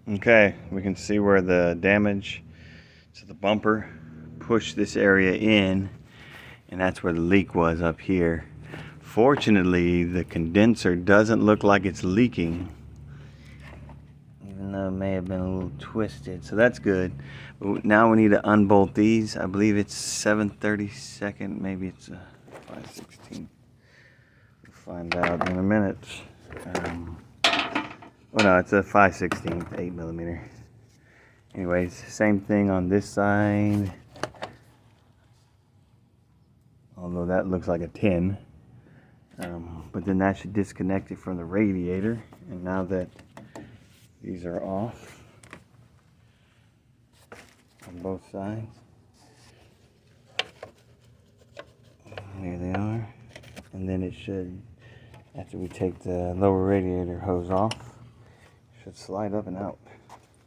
Okay, we can see where the damage to the bumper pushed this area in, and that's where the leak was up here. Fortunately, the condenser doesn't look like it's leaking, even though it may have been a little twisted, so that's good. But now we need to unbolt these. I believe it's 7/32, maybe it's a 5/16. We'll find out in a minute. Well, no, it's a 5/16, 8mm. Anyways, same thing on this side. Although that looks like a 10. But then that should disconnect it from the radiator. And now that these are off on both sides, there they are. And then it should, after we take the lower radiator hose off, it should slide up and out.